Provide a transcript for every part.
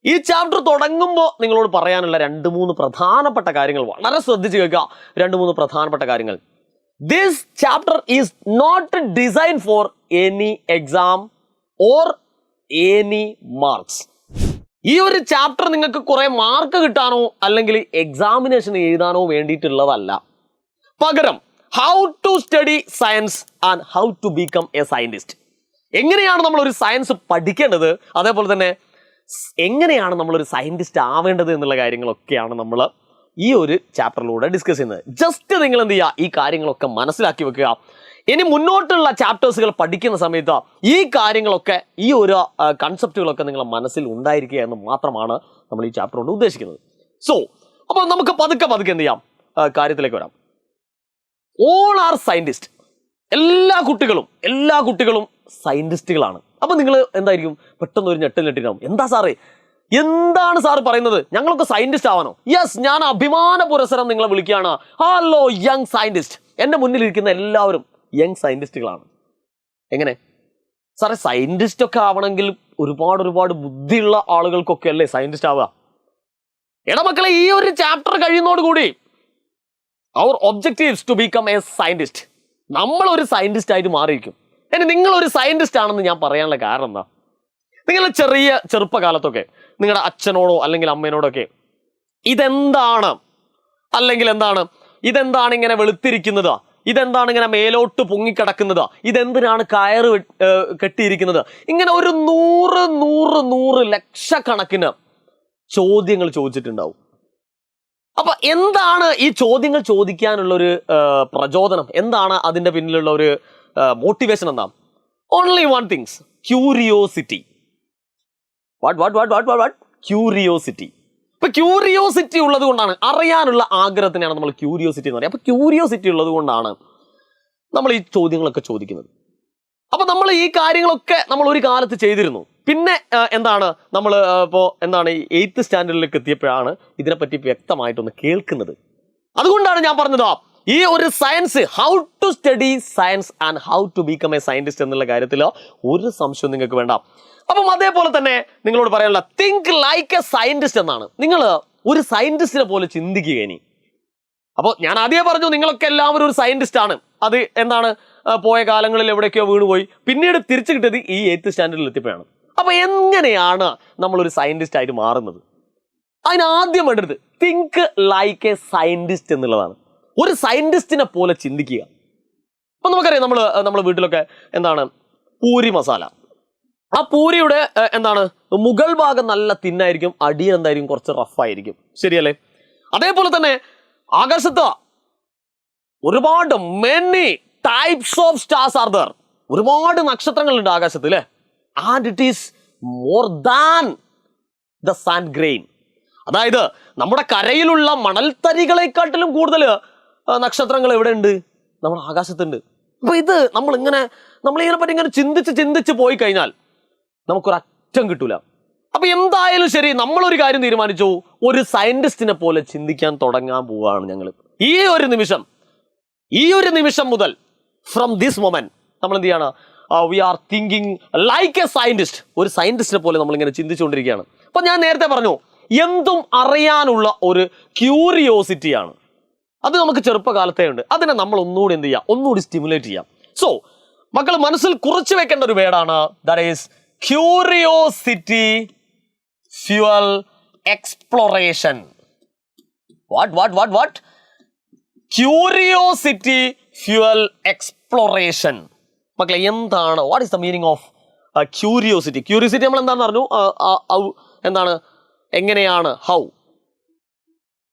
ഈ ചാപ്റ്റർ തുടങ്ങുമ്പോൾ നിങ്ങളോട് പറയാനുള്ള 2-3 പ്രധാനപ്പെട്ട കാര്യങ്ങൾ വളരെ ശ്രദ്ധിച്ച് കേൾക്കുക. 2-3 പ്രധാനപ്പെട്ട കാര്യങ്ങൾ. This chapter is not design for any exam or any marks. ഈ ഒരു ചാപ്റ്റർ നിങ്ങൾക്ക് കുറെ മാർക്ക് കിട്ടാനോ അല്ലെങ്കിൽ എക്സാമിനേഷൻ എഴുതാനോ വേണ്ടിയിട്ടുള്ളതല്ല. പകരം how to study science and how to become a scientist. എങ്ങനെയാണ് നമ്മൾ ഒരു സയൻസ് പഠിക്കേണ്ടത്, അതേപോലെ തന്നെ എങ്ങനെയാണ് നമ്മളൊരു സയന്റിസ്റ്റ് ആവേണ്ടത് എന്നുള്ള കാര്യങ്ങളൊക്കെയാണ് നമ്മൾ ഈ ഒരു ചാപ്റ്ററിലൂടെ ഡിസ്കസ് ചെയ്യുന്നത്. ജസ്റ്റ് നിങ്ങൾ എന്ത് ചെയ്യുക, ഈ കാര്യങ്ങളൊക്കെ മനസ്സിലാക്കി വെക്കുക. ഇനി മുന്നോട്ടുള്ള ചാപ്റ്റേഴ്സുകൾ പഠിക്കുന്ന സമയത്ത് ഈ കാര്യങ്ങളൊക്കെ, ഈ ഒരു കൺസെപ്റ്റുകളൊക്കെ നിങ്ങളുടെ മനസ്സിൽ ഉണ്ടായിരിക്കുക എന്ന് മാത്രമാണ് നമ്മൾ ഈ ചാപ്റ്റർ കൊണ്ട് ഉദ്ദേശിക്കുന്നത്. സോ അപ്പോൾ നമുക്ക് പതുക്കെ എന്ത് ചെയ്യാം, കാര്യത്തിലേക്ക് വരാം. All are scientist. എല്ലാ കുട്ടികളും സയന്റിസ്റ്റുകളാണ്. അപ്പൊ നിങ്ങൾ എന്തായിരിക്കും, പെട്ടെന്ന് ഒരു ഞെട്ടിനാവും. എന്താ സാറേ, എന്താണ് സാർ പറയുന്നത്, ഞങ്ങളൊക്കെ സയന്റിസ്റ്റ് ആവാനോ? യെസ്, ഞാൻ അഭിമാന പുരസരം നിങ്ങളെ വിളിക്കുകയാണ്. Hello young scientist. എന്റെ മുന്നിലിരിക്കുന്ന എല്ലാവരും യങ് സയന്റിസ്റ്റുകളാണ്. എങ്ങനെ സാറേ, സയന്റിസ്റ്റ് ഒക്കെ ആവണമെങ്കിൽ ഒരുപാട് ബുദ്ധിയുള്ള ആളുകൾക്കൊക്കെ അല്ലേ സയന്റിസ്റ്റ് ആവുക? മക്കളെ, ഈ ഒരു ചാപ്റ്റർ കഴിയുന്നതോടുകൂടി അവർ objectives to become a scientist. നമ്മൾ ഒരു സയന്റിസ്റ്റ് ആയിട്ട് മാറിയിരിക്കും. ഇനി നിങ്ങൾ ഒരു സയന്റിസ്റ്റ് ആണെന്ന് ഞാൻ പറയാനുള്ള കാരണം എന്താ? നിങ്ങൾ ചെറുപ്പകാലത്തൊക്കെ നിങ്ങളുടെ അച്ഛനോടോ അല്ലെങ്കിൽ അമ്മേനോടൊക്കെ ഇതെന്താണ്, അല്ലെങ്കിൽ ഇതെന്താണ് ഇങ്ങനെ വെളുത്തിരിക്കുന്നത്, ഇതെന്താണ് ഇങ്ങനെ മേലോട്ട് പൊങ്ങിക്കിടക്കുന്നത്, ഇതെന്തിനാണ് കയറ് കെട്ടിയിരിക്കുന്നത്, ഇങ്ങനെ ഒരു 100 ലക്ഷക്കണക്കിന് ചോദ്യങ്ങൾ ചോദിച്ചിട്ടുണ്ടാവും. അപ്പൊ എന്താണ് ഈ ചോദ്യങ്ങൾ ചോദിക്കാനുള്ളൊരു പ്രചോദനം, എന്താണ് അതിന്റെ പിന്നിലുള്ള ഒരു മോട്ടിവേഷൻ? എന്താ? Only one things, curiosity. Curiosity. ഇപ്പൊ ക്യൂരിയോസിറ്റി ഉള്ളത് കൊണ്ടാണ്, അറിയാനുള്ള ആഗ്രഹത്തിനാണ് നമ്മൾ ക്യൂരിയോസിറ്റി എന്ന് പറയുക. അപ്പൊ ക്യൂരിയോസിറ്റി ഉള്ളത് കൊണ്ടാണ് നമ്മൾ ഈ ചോദ്യങ്ങളൊക്കെ ചോദിക്കുന്നത്. അപ്പൊ നമ്മൾ ഈ കാര്യങ്ങളൊക്കെ നമ്മൾ ഒരു കാലത്ത് ചെയ്തിരുന്നു. പിന്നെ നമ്മൾ ഇപ്പോൾ ഈ 8th സ്റ്റാൻഡേർഡിലേക്ക് എത്തിയപ്പോഴാണ് ഇതിനെപ്പറ്റി വ്യക്തമായിട്ടൊന്ന് കേൾക്കുന്നത്. അതുകൊണ്ടാണ് ഞാൻ പറഞ്ഞത് ഈ ഒരു science, how to study science and how to become a scientist എന്നുള്ള കാര്യത്തിൽ ഒരു സംശയവും നിങ്ങൾക്ക് വേണ്ട. അപ്പം അതേപോലെ തന്നെ നിങ്ങളോട് പറയാനുള്ള തിങ്ക് ലൈക്ക് എ സയന്റിസ്റ്റ് എന്നാണ്. നിങ്ങൾ ഒരു സയന്റിസ്റ്റിനെ പോലെ ചിന്തിക്കുക. ഇനി അപ്പോൾ ഞാൻ ആദ്യമേ പറഞ്ഞു, നിങ്ങളൊക്കെ എല്ലാവരും ഒരു സയന്റിസ്റ്റ് ആണ്. അത് പോയ കാലങ്ങളിൽ എവിടേക്കോ വീണുപോയി, പിന്നീട് തിരിച്ചു കിട്ടിയത് ഈ 8th സ്റ്റാൻഡേർഡിൽ എത്തിയപ്പോഴാണ്. അപ്പൊ എങ്ങനെയാണ് നമ്മളൊരു സയന്റിസ്റ്റ് ആയിട്ട് മാറുന്നത്? അതിനാദ്യം വേണ്ടത് തിങ്ക് ലൈക്ക് എ സയന്റിസ്റ്റ് എന്നുള്ളതാണ്. ഒരു സയന്റിസ്റ്റിനെ പോലെ ചിന്തിക്കുക. അപ്പൊ നമുക്കറിയാം, നമ്മളെ വീട്ടിലൊക്കെ പൂരി മസാല. ആ പൂരിയുടെ മുകൾ ഭാഗം നല്ല തിന്നായിരിക്കും, അടിയിൽ കുറച്ച് റഫായിരിക്കും. ശരിയല്ലേ? അതേപോലെ തന്നെ ആകാശത്ത് ഒരുപാട് many types of stars are there. ഒരുപാട് നക്ഷത്രങ്ങളുണ്ട് ആകാശത്ത്, അല്ലേ? And it is more than the sand grain. അതായത് നമ്മുടെ കരയിലുള്ള മണൽത്തരികളെക്കാട്ടിലും കൂടുതൽ നക്ഷത്രങ്ങൾ എവിടെ ഉണ്ട്? നമ്മുടെ ആകാശത്തുണ്ട്. അപ്പൊ ഇത് നമ്മളിതിനെപ്പറ്റി ഇങ്ങനെ ചിന്തിച്ച് പോയി കഴിഞ്ഞാൽ നമുക്കൊരറ്റം കിട്ടൂല. അപ്പൊ എന്തായാലും ശരി, നമ്മളൊരു കാര്യം തീരുമാനിച്ചു, ഒരു സയന്റിസ്റ്റിനെ പോലെ ചിന്തിക്കാൻ തുടങ്ങാൻ പോവുകയാണ് ഞങ്ങൾ. ഈ ഒരു നിമിഷം മുതൽ, ഫ്രം ദിസ് മൊമെന്റ് നമ്മൾ എന്ത് ചെയ്യാണ്? We are thinking like a scientist. ഒരു സയന്റിസ്റ്റിനെ പോലെ നമ്മളിങ്ങനെ ചിന്തിച്ചുകൊണ്ടിരിക്കുകയാണ്. അപ്പൊ ഞാൻ നേരത്തെ പറഞ്ഞു, എന്തും അറിയാനുള്ള ഒരു ക്യൂരിയോസിറ്റിയാണ്. അത് നമുക്ക് ചെറുപ്പകാലത്തേ ഉണ്ട്. അതിനെ നമ്മൾ ഒന്നുകൂടി സ്റ്റിമുലേറ്റ് ചെയ്യാം. സോ മക്കൾ മനസ്സിൽ കുറിച്ച് വെക്കേണ്ട ഒരു വേർഡാണ്, that is curiosity fuel exploration. What? Curiosity fuel exploration. മക്കളെ, എന്താണ്, what is the meaning of curiosity? Curiosity നമ്മൾ എന്താണെന്ന് പറഞ്ഞു, എങ്ങനെയാണ്, ഹൗ,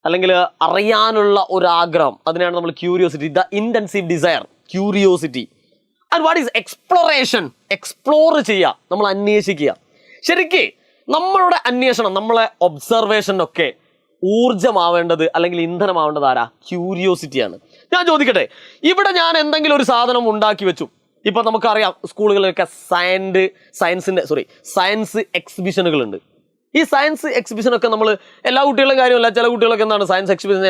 അല്ലെങ്കിൽ അറിയാനുള്ള ഒരു ആഗ്രഹം, അതിനാണ് നമ്മൾ curiosity, the intensive desire, curiosity. And what is exploration? Explore ചെയ്യുക, നമ്മൾ അന്വേഷിക്കുക. ശരിക്ക് നമ്മളുടെ അന്വേഷണം, നമ്മളെ ഒബ്സർവേഷനൊക്കെ ഊർജ്ജമാവേണ്ടത് അല്ലെങ്കിൽ ഇന്ധനമാവേണ്ടത് ആരാ? ക്യൂരിയോസിറ്റിയാണ്. ഞാൻ ചോദിക്കട്ടെ, ഇവിടെ ഞാൻ എന്തെങ്കിലും ഒരു സാധനം ഉണ്ടാക്കി വെച്ചു. ഇപ്പൊ നമുക്കറിയാം, സ്കൂളുകളിലൊക്കെ സയൻസ് എക്സിബിഷനുകളുണ്ട്. ഈ സയൻസ് എക്സിബിഷനൊക്കെ നമ്മൾ എല്ലാ കുട്ടികളുടെ കാര്യമല്ല, ചില കുട്ടികളൊക്കെ സയൻസ് എക്സിബിഷൻ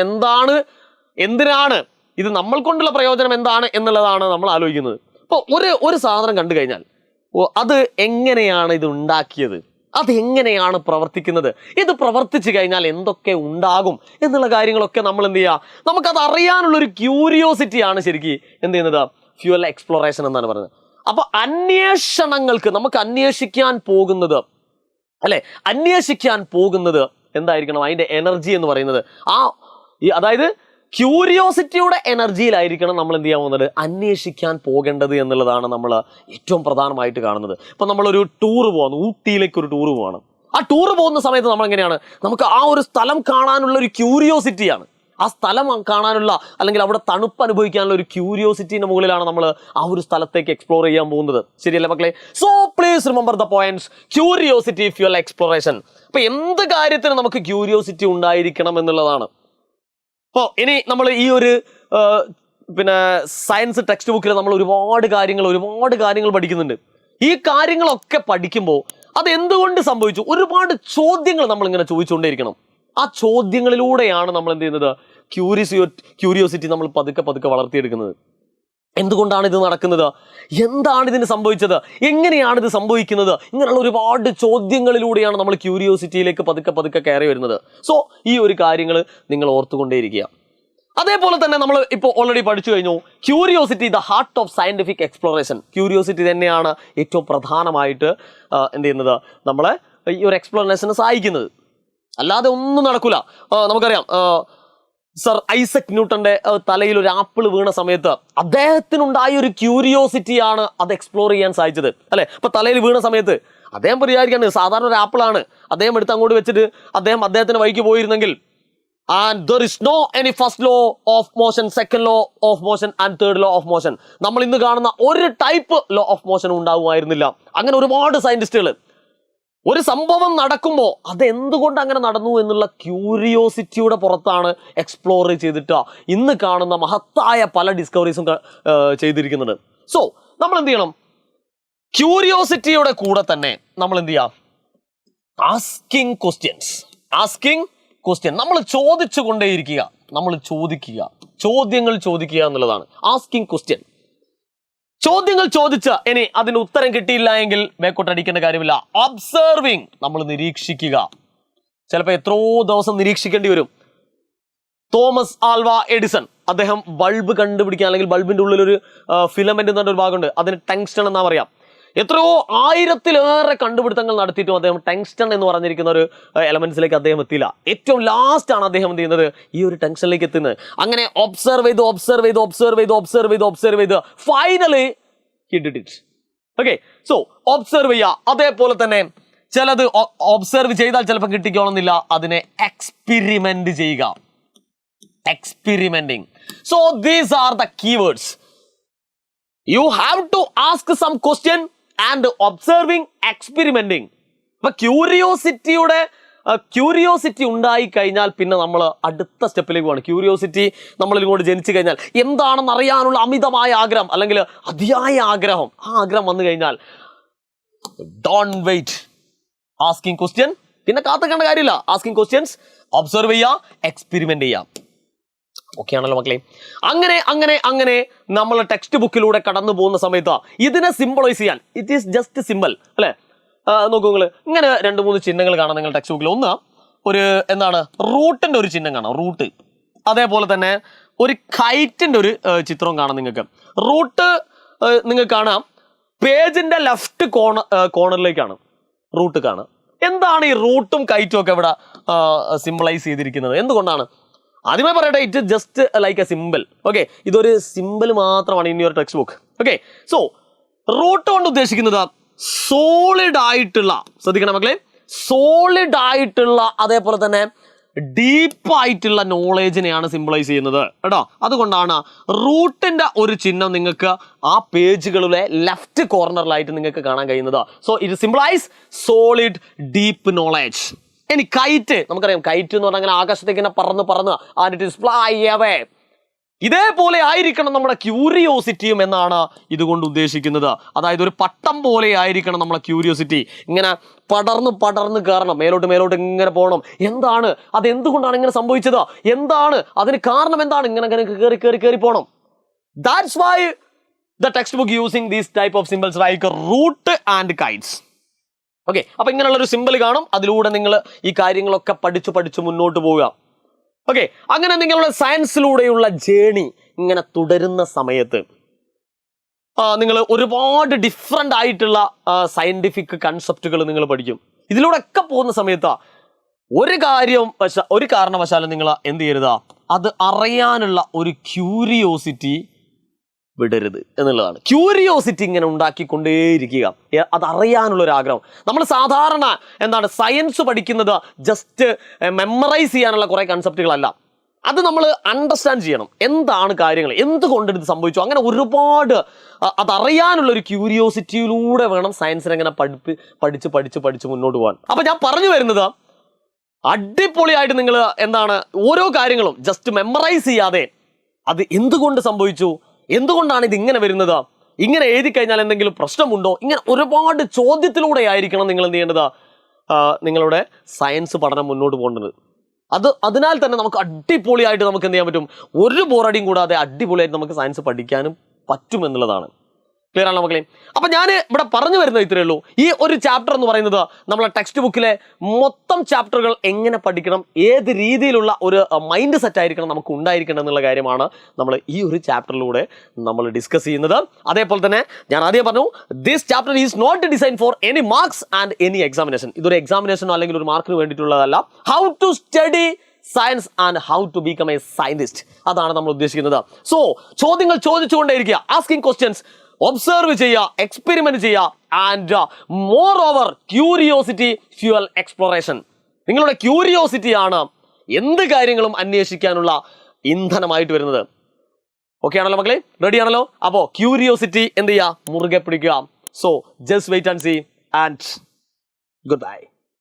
എന്തിനാണ്, ഇത് നമ്മൾ കൊണ്ടുള്ള പ്രയോജനം എന്താണ് എന്നുള്ളതാണ് നമ്മൾ ആലോചിക്കുന്നത്. അപ്പോൾ ഒരു സാധനം കണ്ടു കഴിഞ്ഞാൽ അത് എങ്ങനെയാണ് ഇത് ഉണ്ടാക്കിയത്, അതെങ്ങനെയാണ് പ്രവർത്തിക്കുന്നത്, ഇത് പ്രവർത്തിച്ചു കഴിഞ്ഞാൽ എന്തൊക്കെ ഉണ്ടാകും എന്നുള്ള കാര്യങ്ങളൊക്കെ നമ്മൾ എന്ത് ചെയ്യുക, നമുക്കത് അറിയാനുള്ള ഒരു ക്യൂരിയോസിറ്റിയാണ് ശരിക്കും എന്ത് ചെയ്യുന്നത് ഫ്യൂവൽ എക്സ്പ്ലോറേഷൻ എന്നാണ് പറയുന്നത്. അപ്പൊ അന്വേഷണങ്ങൾക്ക് നമുക്ക് അന്വേഷിക്കാൻ പോകുന്നത് എന്തായിരിക്കണം, അതിന്റെ എനർജി എന്ന് പറയുന്നത് അതായത് ക്യൂരിയോസിറ്റിയുടെ എനർജിയിലായിരിക്കണം നമ്മൾ എന്ത് ചെയ്യാൻ പോകുന്നത്, അന്വേഷിക്കാൻ പോകേണ്ടത് എന്നുള്ളതാണ് നമ്മൾ ഏറ്റവും പ്രധാനമായിട്ട് കാണുന്നത്. ഇപ്പൊ നമ്മളൊരു ടൂർ പോകുന്നു, ഊട്ടിയിലേക്ക് ഒരു ടൂർ പോവാണ്. ആ ടൂർ പോകുന്ന സമയത്ത് നമ്മൾ എങ്ങനെയാണ്, നമുക്ക് ആ ഒരു സ്ഥലം കാണാനുള്ള ഒരു ക്യൂരിയോസിറ്റിയാണ്, ആ സ്ഥലം കാണാനുള്ള അല്ലെങ്കിൽ അവിടെ തണുപ്പ് അനുഭവിക്കാനുള്ള ഒരു ക്യൂരിയോസിറ്റിന്റെ മുകളിലാണ് നമ്മൾ ആ ഒരു സ്ഥലത്തേക്ക് എക്സ്പ്ലോർ ചെയ്യാൻ പോകുന്നത്. ശരിയല്ലേ മക്കളെ? So please remember the points, curiosity fuel exploration. അപ്പൊ എന്ത് കാര്യത്തിന് നമുക്ക് ക്യൂരിയോസിറ്റി ഉണ്ടായിരിക്കണം എന്നുള്ളതാണ്. അപ്പോൾ ഇനി നമ്മൾ ഈ ഒരു സയൻസ് ടെക്സ്റ്റ് ബുക്കിൽ നമ്മൾ ഒരുപാട് കാര്യങ്ങൾ പഠിക്കുന്നുണ്ട്. ഈ കാര്യങ്ങളൊക്കെ പഠിക്കുമ്പോൾ അത് എന്തുകൊണ്ട് സംഭവിച്ചു, ഒരുപാട് ചോദ്യങ്ങൾ നമ്മൾ ഇങ്ങനെ ചോദിച്ചുകൊണ്ടേയിരിക്കണം. ആ ചോദ്യങ്ങളിലൂടെയാണ് നമ്മൾ എന്ത് ചെയ്യുന്നത്, ക്യൂരിയോസിറ്റി നമ്മൾ പതുക്കെ വളർത്തിയെടുക്കുന്നത്. എന്തുകൊണ്ടാണ് ഇത് നടക്കുന്നത്, എന്താണ് ഇതിന് സംഭവിച്ചത്, എങ്ങനെയാണ് ഇത് സംഭവിക്കുന്നത്, ഇങ്ങനെയുള്ള ഒരുപാട് ചോദ്യങ്ങളിലൂടെയാണ് നമ്മൾ ക്യൂരിയോസിറ്റിയിലേക്ക് പതുക്കെ കയറി വരുന്നത്. സോ ഈ ഒരു കാര്യങ്ങൾ നിങ്ങൾ ഓർത്തുകൊണ്ടേയിരിക്കുക. അതേപോലെ തന്നെ നമ്മൾ ഇപ്പോൾ ഓൾറെഡി പഠിച്ചു കഴിഞ്ഞു, curiosity the heart of scientific exploration. Curiosity തന്നെയാണ് ഏറ്റവും പ്രധാനമായിട്ട് എന്ത് ചെയ്യുന്നത്, നമ്മളെ ഈ ഒരു എക്സ്പ്ലോറേഷന് സഹായിക്കുന്നത്. അല്ലാതെ ഒന്നും നടക്കൂല. നമുക്കറിയാം സർ ഐസക് ന്യൂട്ടന്റെ തലയിൽ ഒരു ആപ്പിൾ വീണ സമയത്ത് അദ്ദേഹത്തിനുണ്ടായ ഒരു ക്യൂരിയോസിറ്റിയാണ് അത് എക്സ്പ്ലോർ ചെയ്യാൻ സാധിച്ചത്, അല്ലെ? അപ്പൊ തലയിൽ വീണ സമയത്ത് അദ്ദേഹം വിചാരിക്കാണ് സാധാരണ ഒരു ആപ്പിളാണ്, അദ്ദേഹം എടുത്ത് അങ്ങോട്ട് വെച്ചിട്ട് അദ്ദേഹത്തിന്റെ വഴിക്ക് പോയിരുന്നെങ്കിൽ and there is no any first law of motion, second law of motion and third law of motion. നമ്മൾ ഇന്ന് കാണുന്ന ഒരു ടൈപ്പ് ലോ ഓഫ് മോഷൻ ഉണ്ടാവുമായിരുന്നില്ല. അങ്ങനെ ഒരുപാട് സയന്റിസ്റ്റുകൾ ഒരു സംഭവം നടക്കുമ്പോൾ അത് എന്തുകൊണ്ട് അങ്ങനെ നടന്നു എന്നുള്ള ക്യൂരിയോസിറ്റിയുടെ പുറത്താണ് എക്സ്പ്ലോർ ചെയ്തിട്ട് ഇന്ന് കാണുന്ന മഹത്തായ പല ഡിസ്കവറീസും ചെയ്തിരിക്കുന്നത്. സോ നമ്മൾ എന്ത് ചെയ്യണം, ക്യൂരിയോസിറ്റിയുടെ കൂടെ തന്നെ നമ്മൾ എന്ത് ചെയ്യാം, ആസ്കിങ് ക്വസ്റ്റ്യൻസ്. നമ്മൾ ചോദിച്ചു കൊണ്ടേയിരിക്കുക, ചോദ്യങ്ങൾ ചോദിക്കുക എന്നുള്ളതാണ് ആസ്കിങ് ക്വസ്റ്റ്യൻ. ചോദ്യങ്ങൾ ചോദിച്ച് ഇനി അതിന് ഉത്തരം കിട്ടിയില്ല എങ്കിൽ മേക്കോട്ടടിക്കേണ്ട കാര്യമില്ല. ഒബ്സർവിങ്, നമ്മൾ നിരീക്ഷിക്കുക. ചിലപ്പോൾ എത്രയോ ദിവസം നിരീക്ഷിക്കേണ്ടി വരും. തോമസ് ആൽവ എഡിസൺ അദ്ദേഹം ബൾബ് കണ്ടുപിടിക്കാൻ, അല്ലെങ്കിൽ ബൾബിന്റെ ഉള്ളിൽ ഒരു ഫിലമെന്റ് എന്ന് പറഞ്ഞൊരു ഭാഗമുണ്ട്, അതിന് ടങ്സ്റ്റൺ എന്നാ പറയാം. എത്രയോ 1000-ലേറെ കണ്ടുപിടുത്തങ്ങൾ നടത്തിയിട്ടും അദ്ദേഹം ടങ്സ്റ്റൺ എന്ന് പറഞ്ഞിരിക്കുന്ന ഒരു എലമെന്റ്സിലേക്ക് അദ്ദേഹം എത്തിയില്ല. ഏറ്റവും ലാസ്റ്റ് ആണ് അദ്ദേഹം എന്ത് ചെയ്യുന്നത്, ഈ ഒരു ടങ്സ്റ്റണിലേക്ക് എത്തുന്നത്. അങ്ങനെ ഒബ്സർവ് ചെയ്ത് finally he did it. Okay, so observe ചെയ്യുക. അതേപോലെ തന്നെ ചിലത് ഒബ്സർവ് ചെയ്താൽ ചിലപ്പോൾ കിട്ടിക്കോളുന്നില്ല, അതിനെ എക്സ്പെരിമെന്റ് ചെയ്യുക. Experimenting. So these are the keywords. You have to ask some question and observing, experimenting. അപ്പൊ ക്യൂരിയോസിറ്റി ഉണ്ടായി കഴിഞ്ഞാൽ പിന്നെ നമ്മൾ അടുത്ത സ്റ്റെപ്പിലേക്ക് പോകണം. ക്യൂരിയോസിറ്റി നമ്മളിൽ ഇങ്ങോട്ട് ജനിച്ചു കഴിഞ്ഞാൽ എന്താണെന്ന് അറിയാനുള്ള അമിതമായ ആഗ്രഹം അല്ലെങ്കിൽ അതിയായ ആഗ്രഹം, ആ ആഗ്രഹം വന്നു കഴിഞ്ഞാൽ ഡോണ്ട് വെയിറ്റ്, ആസ്കിങ് ക്വസ്റ്റ്യൻ. പിന്നെ കാത്തിക്കേണ്ട കാര്യമില്ല. ആസ്കിങ് ക്വസ്റ്റ്യൻസ്, ഒബ്സർവ് ചെയ്യുക, എക്സ്പെരിമെന്റ് ചെയ്യുക. ഓക്കെ ആണല്ലോ മക്കളെ? അങ്ങനെ നമ്മൾ ടെക്സ്റ്റ് ബുക്കിലൂടെ കടന്നു പോകുന്ന സമയത്ത് ഇതിനെ സിംബിളൈസ് ചെയ്യാൻ, ഇറ്റ് ഈസ് ജസ്റ്റ് സിമ്പിൾ, അല്ലെ? നോക്കൂ നിങ്ങൾ, ഇങ്ങനെ 2-3 ചിഹ്നങ്ങൾ കാണാം നിങ്ങൾ ടെക്സ്റ്റ് ബുക്കിൽ. ഒന്ന് ഒരു എന്താണ്, റൂട്ടിന്റെ ഒരു ചിഹ്നം കാണാം, റൂട്ട്. അതേപോലെ തന്നെ ഒരു കൈറ്റിന്റെ ഒരു ചിത്രവും കാണാം നിങ്ങൾക്ക്. റൂട്ട് നിങ്ങൾക്ക് കാണാം പേജിന്റെ ലെഫ്റ്റ് കോർണറിലേക്കാണ് റൂട്ട് കാണുക. എന്താണ് ഈ റൂട്ടും കൈറ്റും ഒക്കെ ഇവിടെ സിംബിളൈസ് ചെയ്തിരിക്കുന്നത്, എന്തുകൊണ്ടാണ്? ആദ്യമേ പറയട്ടെ, it just like a simple. Okay, ഇതൊരു സിമ്പിൾ മാത്രമാണ് in your text book. Okay, so root കൊണ്ട് ഉദ്ദേശിക്കുന്നത് സോളിഡ് ആയിട്ടുള്ള, ശ്രദ്ധിക്കണം മക്കളെ, സോളിഡ് ആയിട്ടുള്ള അതേപോലെ തന്നെ ഡീപ്പായിട്ടുള്ള നോളേജിനെയാണ് സിംബിളൈസ് ചെയ്യുന്നത് കേട്ടോ. അതുകൊണ്ടാണ് റൂട്ടിന്റെ ഒരു ചിഹ്നം നിങ്ങൾക്ക് ആ പേജുകളിലെ ലെഫ്റ്റ് കോർണറിലായിട്ട് നിങ്ങൾക്ക് കാണാൻ കഴിയുന്നത്. So it symbolise solid deep knowledge. ഇനി കൈറ്റ്, നമുക്കറിയാം കൈറ്റ് എന്ന് പറഞ്ഞാൽ അങ്ങനെ ആകാശത്തേക്ക് ഇങ്ങനെ പറന്ന് and it is fly away. ഇതേപോലെ ആയിരിക്കണം നമ്മുടെ ക്യൂരിയോസിറ്റിയും എന്നാണ് ഇതുകൊണ്ട് ഉദ്ദേശിക്കുന്നത്. അതായത് ഒരു പട്ടം പോലെ ആയിരിക്കണം നമ്മളെ ക്യൂരിയോസിറ്റി. ഇങ്ങനെ പടർന്ന് കയറണം, മേലോട്ട് ഇങ്ങനെ പോകണം. എന്താണ് അത്, എന്തുകൊണ്ടാണ് ഇങ്ങനെ സംഭവിച്ചത്, എന്താണ് അതിന് കാരണം, എന്താണ്, ഇങ്ങനെ കയറി പോകണം. That's why the text book using these type of symbols like root and kites. Okay, അപ്പൊ ഇങ്ങനെയുള്ള ഒരു സിമ്പിൾ കാണും, അതിലൂടെ നിങ്ങൾ ഈ കാര്യങ്ങളൊക്കെ പഠിച്ചു മുന്നോട്ട് പോവുക. ഓക്കെ, അങ്ങനെ നിങ്ങളുടെ സയൻസിലൂടെയുള്ള ജേണി ഇങ്ങനെ തുടരുന്ന സമയത്ത് നിങ്ങൾ ഒരുപാട് ഡിഫറെൻ്റ് ആയിട്ടുള്ള സയന്റിഫിക് കൺസെപ്റ്റുകൾ നിങ്ങൾ പഠിക്കും. ഇതിലൂടെ ഒക്കെ പോകുന്ന സമയത്ത് ഒരു കാരണവശാലും നിങ്ങൾ എന്ത് ചെയ്യരുത്, അത് അറിയാനുള്ള ഒരു ക്യൂരിയോസിറ്റി വിടരുത് എന്നുള്ളതാണ്. ക്യൂരിയോസിറ്റി ഇങ്ങനെ ഉണ്ടാക്കിക്കൊണ്ടേയിരിക്കുക, അത് അറിയാനുള്ള ഒരു ആഗ്രഹം. നമ്മൾ സാധാരണ എന്താണ് സയൻസ് പഠിക്കുന്നത് ജസ്റ്റ് മെമ്മറൈസ് ചെയ്യാനുള്ള കുറേ കൺസെപ്റ്റുകളല്ല, അത് നമ്മൾ അണ്ടർസ്റ്റാൻഡ് ചെയ്യണം. എന്താണ് കാര്യങ്ങൾ, എന്തുകൊണ്ട് ഇത് സംഭവിച്ചു, അങ്ങനെ ഒരുപാട് അതറിയാനുള്ള ഒരു ക്യൂരിയോസിറ്റിയിലൂടെ വേണം സയൻസിനെ അങ്ങനെ പഠിച്ച് മുന്നോട്ട് പോകാൻ. അപ്പൊ ഞാൻ പറഞ്ഞു വരുന്നത്, അടിപൊളിയായിട്ട് നിങ്ങൾ എന്താണ് ഓരോ കാര്യങ്ങളും ജസ്റ്റ് മെമ്മറൈസ് ചെയ്യാതെ അത് എന്തുകൊണ്ട് സംഭവിച്ചു, എന്തുകൊണ്ടാണ് ഇത് ഇങ്ങനെ വരുന്നത്, ഇങ്ങനെ എഴുതി കഴിഞ്ഞാൽ എന്തെങ്കിലും പ്രശ്നമുണ്ടോ, ഇങ്ങനെ ഒരുപാട് ചോദ്യത്തിലൂടെ ആയിരിക്കണം നിങ്ങൾ എന്ത് ചെയ്യേണ്ടത്, നിങ്ങളുടെ സയൻസ് പഠനം മുന്നോട്ട് പോകേണ്ടത്. അതിനാൽ തന്നെ നമുക്ക് അടിപൊളിയായിട്ട് നമുക്ക് എന്ത് ചെയ്യാൻ പറ്റും, ഒരു ബോറടിയും കൂടാതെ അടിപൊളിയായിട്ട് നമുക്ക് സയൻസ് പഠിക്കാനും പറ്റും എന്നുള്ളതാണ്. ക്ലിയർ ആണോ മക്കളെ? അപ്പൊ ഞാൻ ഇവിടെ പറഞ്ഞു വരുന്നത് ഇത്രയേ ഉള്ളൂ. ഈ ഒരു ചാപ്റ്റർ എന്ന് പറയുന്നത് നമ്മളെ ടെക്സ്റ്റ് ബുക്കിലെ മൊത്തം ചാപ്റ്ററുകൾ എങ്ങനെ പഠിക്കണം, ഏത് രീതിയിലുള്ള ഒരു മൈൻഡ് സെറ്റ് ആയിരിക്കണം നമുക്ക് ഉണ്ടായിരിക്കണം എന്നുള്ള കാര്യമാണ് നമ്മൾ ഈ ഒരു ചാപ്റ്ററിലൂടെ നമ്മൾ ഡിസ്കസ് ചെയ്യുന്നത്. അതേപോലെ തന്നെ ഞാൻ ആദ്യം പറഞ്ഞു, this chapter is not design for any marks and any examination. ഇതൊരു എക്സാമിനേഷനോ അല്ലെങ്കിൽ ഒരു മാർക്കിന് വേണ്ടിയിട്ടുള്ളതല്ല. How to study science and how to become a scientist, അതാണ് നമ്മൾ ഉദ്ദേശിക്കുന്നത്. സോ ചോദ്യങ്ങൾ ചോദിച്ചുകൊണ്ടേയിരിക്കുക, ആസ്കിങ് ക്വസ്റ്റ്യൻസ്, ഒബ്സർവ് ചെയ്യുക, എക്സ്പെരിമെന്റ് ചെയ്യുക, and more over curiosity fuel exploration. നിങ്ങളുടെ ക്യൂരിയോസിറ്റി ആണ് എന്ത് കാര്യങ്ങളും അന്വേഷിക്കാനുള്ള ഇന്ധനമായിട്ട് വരുന്നത്. ഓക്കെ ആണല്ലോ മക്കളെ, റെഡി ആണല്ലോ? അപ്പോ ക്യൂരിയോസിറ്റി എന്ത് ചെയ്യുക, മുറുകെ പിടിക്കുക. So just wait and see, and good by.